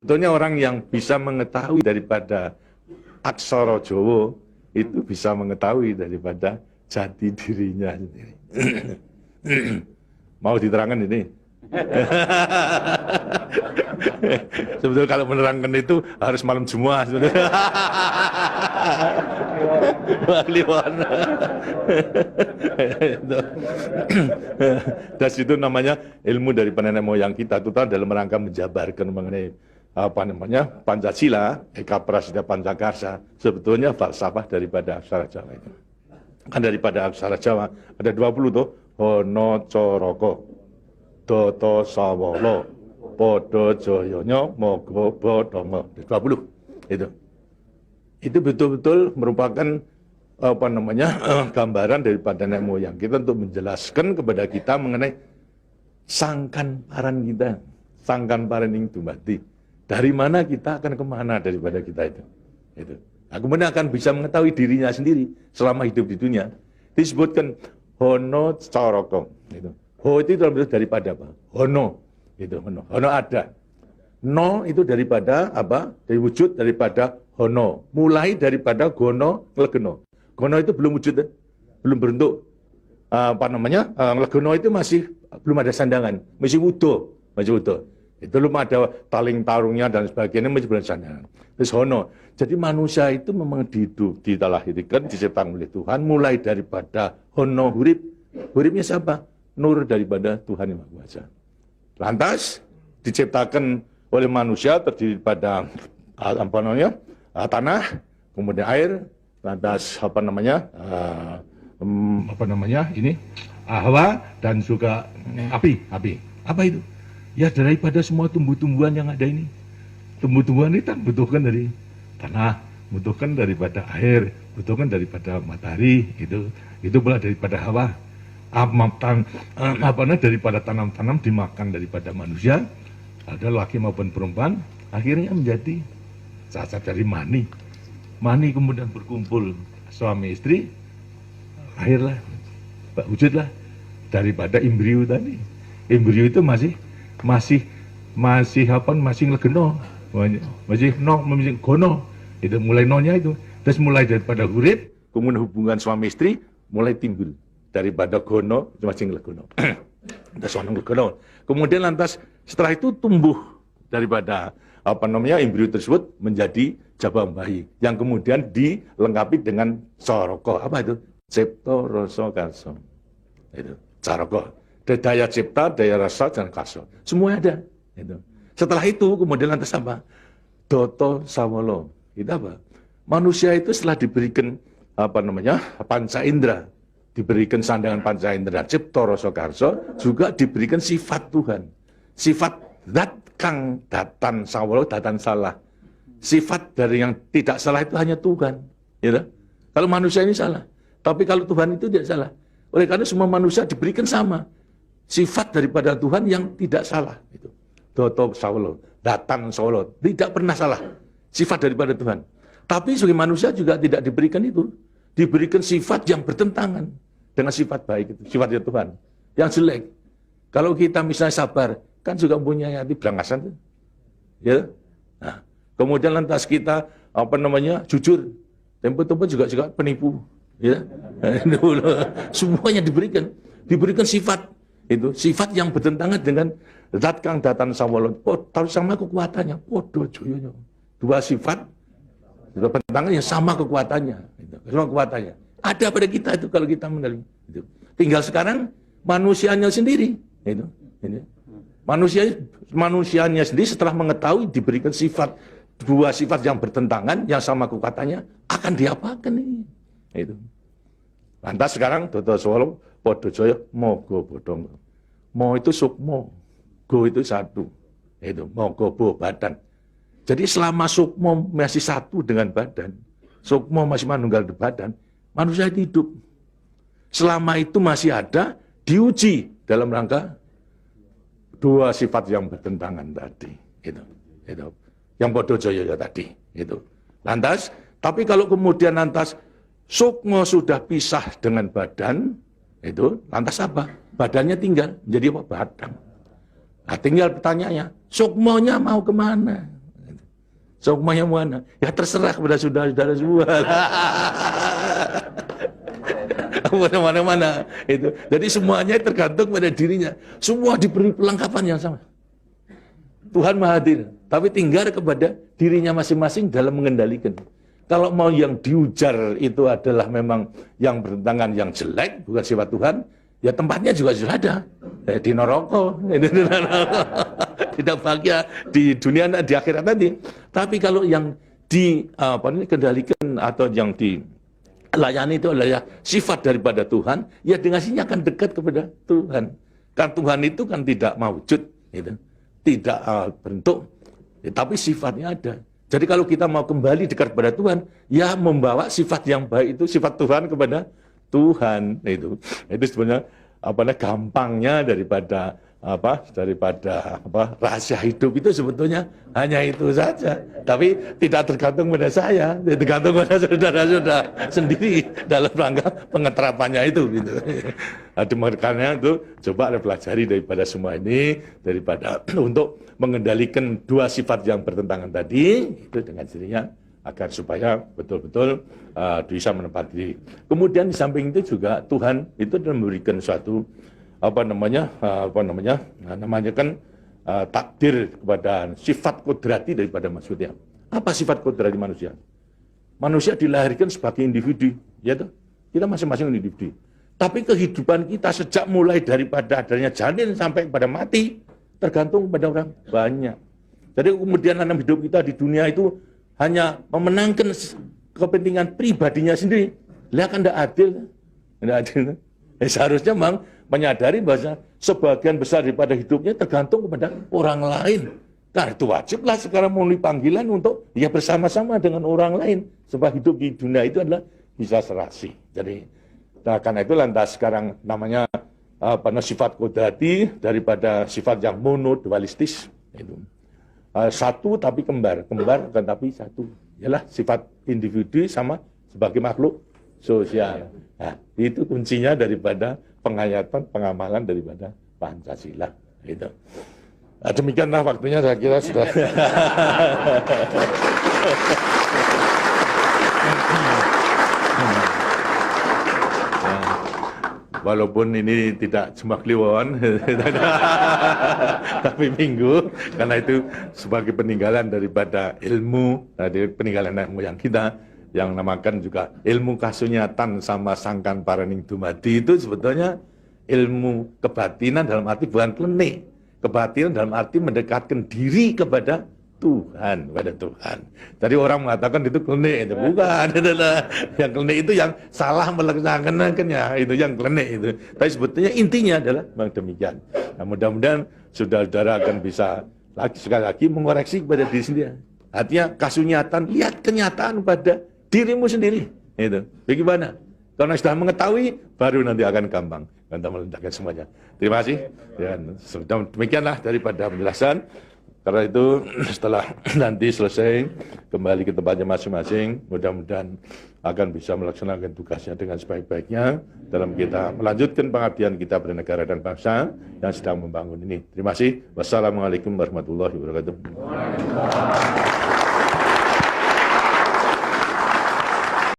Sebetulnya orang yang bisa mengetahui daripada aksara Jawa itu bisa mengetahui daripada jati dirinya sendiri. Mau diterangkan ini? Sebetulnya kalau menerangkan itu harus malam Jumat sebetulnya. Dan itu namanya ilmu dari nenek moyang kita itu dalam rangka menjabarkan mengenai apa namanya Pancasila, Eka Prasida Pancakarsa, sebetulnya falsafah daripada aksara Jawa itu. Kan daripada aksara Jawa ada 20 tuh, Hono Coroko, Doto Sawolo, Podo Joyonya, Mogo Bodomo, 20 itu. Itu betul-betul merupakan apa namanya gambaran daripada nenek moyang kita untuk menjelaskan kepada kita mengenai sangkan paran kita, sangkan paran ing dumadi. Dari mana kita akan kemana daripada kita itu. Nah, kemudian akan bisa mengetahui dirinya sendiri selama hidup di dunia. Disebutkan Hono Coroko. Ho itu dalam bentuk daripada apa? Hono. Hono. Hono ada. No itu daripada apa? Dari wujud daripada Hono. Mulai daripada Gono Nglegeno. Gono itu belum wujud, belum berbentuk. Apa namanya? Nglegeno itu masih belum ada sandangan, masih wudo, masih wudo. Itu belum ada taling tarungnya dan sebagainya, masih belum sandangan. Terus Hono. Jadi manusia itu memang dilahirkan, diciptakan oleh Tuhan, mulai daripada Hono hurip. Huripnya siapa? Nur daripada Tuhan Yang Maha Kuasa. Lantas diciptakan oleh manusia terdiri pada apa namanya tanah, kemudian air, lantas apa namanya ini Hawa dan juga api. Apa itu? Ya daripada semua tumbuh-tumbuhan yang ada ini. Tumbuh-tumbuhan ini kan butuhkan dari tanah, butuhkan daripada air, butuhkan daripada matahari, itu pula daripada Hawa. Daripada tanam-tanam dimakan daripada manusia, ada laki maupun perempuan, akhirnya menjadi cacat dari mani. Mani kemudian berkumpul suami istri, lahirlah, wujudlah daripada embrio tadi. Embrio itu masih nglegeno, masih gono. Itu mulai nonya itu. Terus mulai daripada hurip, kemudian hubungan suami istri mulai timbul daripada gono masih nglegono. Terus nglegono. Kemudian lantas setelah itu tumbuh daripada apa namanya embrio tersebut menjadi jabang bayi yang kemudian dilengkapi dengan coroko. Apa itu? Cipta rasa karsa. Itu coroko. Daya cipta, daya rasa dan karsa. Semua ada. Itu. Setelah itu kemudian lantas apa? Doto sawolo. Itu apa? Manusia itu setelah diberikan apa namanya panca indera, diberikan sandangan panca indera, cipta rasa karsa, juga diberikan sifat Tuhan. Sifat zat kang datan sawolo, datan salah. Sifat dari yang tidak salah itu hanya Tuhan. Ya, kalau manusia ini salah. Tapi kalau Tuhan itu tidak salah. Oleh karena semua manusia diberikan sama. Sifat daripada Tuhan yang tidak salah. Itu. Doto sawolo, datan sawolo. Tidak pernah salah. Sifat daripada Tuhan. Tapi sebagai manusia juga tidak diberikan itu. Diberikan sifat yang bertentangan dengan sifat baik itu. Sifatnya Tuhan. Yang jelek. Kalau kita misalnya sabar, kan juga punya hati berangasan. Ya. Nah, kemudian lantas kita apa namanya jujur. Tempo-tempo juga penipu. Ya. Semuanya diberikan sifat. Itu sifat yang bertentangan dengan zat kang datan sawolo. Tahu sama kekuatannya. Podo joyonya. Dua sifat bertentangan yang sama kekuatannya. Sama kekuatannya. Ada pada kita itu kalau kita menerima. Itu. Tinggal sekarang manusianya sendiri. Itu. Manusianya sendiri setelah mengetahui diberikan sifat dua sifat yang bertentangan yang sama kekuatannya akan diapakan ini. Itu. Lantas sekarang Doto Sawolo, Podo Joyo, Mogo Bodong. Mo itu sukmo, go itu satu. Itu Mogo Bo badan. Jadi selama sukmo masih satu dengan badan, sukmo masih manunggal di badan, manusia itu hidup. Selama itu masih ada, diuji dalam rangka dua sifat yang bertentangan tadi. Itu. Yang Podo Joyo tadi. Itu. Lantas, tapi kalau kemudian lantas sukmo sudah pisah dengan badan, itu lantas apa? Badannya tinggal menjadi apa? Batang. Nah, tinggal pertanyaannya, sukmonya mau kemana? Sukmanya mana? Ya terserah kepada saudara-saudara semua. Mana-mana itu. Jadi semuanya tergantung pada dirinya. Semua diberi perlengkapan yang sama. Tuhan Maha Hadir, tapi tinggal kepada dirinya masing-masing dalam mengendalikan. Kalau mau yang diujar itu adalah memang yang bertentangan yang jelek, bukan sifat Tuhan, ya tempatnya juga sudah ada. Di neraka, tidak bahagia di dunia dan di akhirat nanti. Tapi kalau yang dikendalikan atau yang dilayani itu adalah sifat daripada Tuhan, ya dengannya akan dekat kepada Tuhan. Kan Tuhan itu kan tidak mewujud, gitu. Tidak bentuk, tapi sifatnya ada. Jadi kalau kita mau kembali dekat kepada Tuhan, ya membawa sifat yang baik itu, sifat Tuhan kepada Tuhan. Itu sebenarnya gampangnya daripada rahasia hidup itu sebetulnya hanya itu saja. Tapi tidak tergantung pada saya, tergantung pada saudara-saudara sendiri dalam rangka pengeterapannya itu. Gitu. Makanya itu coba pelajari daripada semua ini, daripada untuk mengendalikan dua sifat yang bertentangan tadi itu dengan dirinya agar supaya betul-betul bisa menempati diri. Kemudian di samping itu juga Tuhan itu memberikan suatu takdir kepada sifat kodrati daripada manusia. Apa sifat kodrati manusia? Manusia dilahirkan sebagai individu, ya toh? Kita masing-masing individu. Tapi kehidupan kita sejak mulai daripada adanya janin sampai pada mati tergantung pada orang banyak. Jadi kemudian dalam hidup kita di dunia itu hanya memenangkan kepentingan pribadinya sendiri. Lihat kan tidak adil. Tidak adil. Seharusnya memang menyadari bahwa sebagian besar daripada hidupnya tergantung kepada orang lain. Nah itu wajiblah sekarang memenuhi panggilan untuk ya bersama-sama dengan orang lain. Sebab hidup di dunia itu adalah bisa serasi. Jadi karena itu lantas sekarang namanya sifat kodrati daripada sifat yang monodualistis. Itu. Satu tapi kembar kan tapi satu. Ialah sifat individu sama sebagai makhluk sosial. Nah, itu kuncinya daripada penghayatan, pengamalan daripada Pancasila. Gitu. Nah, demikianlah waktunya saya kira sudah. Walaupun ini tidak cuma kliwon, tapi minggu, karena itu sebagai peninggalan daripada ilmu, dari peninggalan moyang kita, yang namakan juga ilmu kasunyatan sama sangkan paraning dumadi itu sebetulnya ilmu kebatinan dalam arti bukan klenik. Kebatinan dalam arti mendekatkan diri kepada Tuhan, kepada Tuhan. Jadi orang mengatakan itu klenik, itu bukan. Yang klenik itu yang salah melaksanakannya, itu yang klenik itu. Tapi sebetulnya intinya adalah memang demikian. Nah, mudah-mudahan saudara-saudara akan bisa sekali lagi mengoreksi kepada diri sendiri. Artinya kasunyatan, lihat kenyataan pada dirimu sendiri. Itu. Bagaimana? Karena sudah mengetahui, baru nanti akan gampang. Kita meletakkan semuanya. Terima kasih. Dan demikianlah daripada penjelasan. Karena itu setelah nanti selesai kembali ke tempatnya masing-masing, mudah-mudahan akan bisa melaksanakan tugasnya dengan sebaik-baiknya dalam kita melanjutkan pengabdian kita pada negara dan bangsa yang sedang membangun ini. Terima kasih. Wassalamualaikum warahmatullahi wabarakatuh.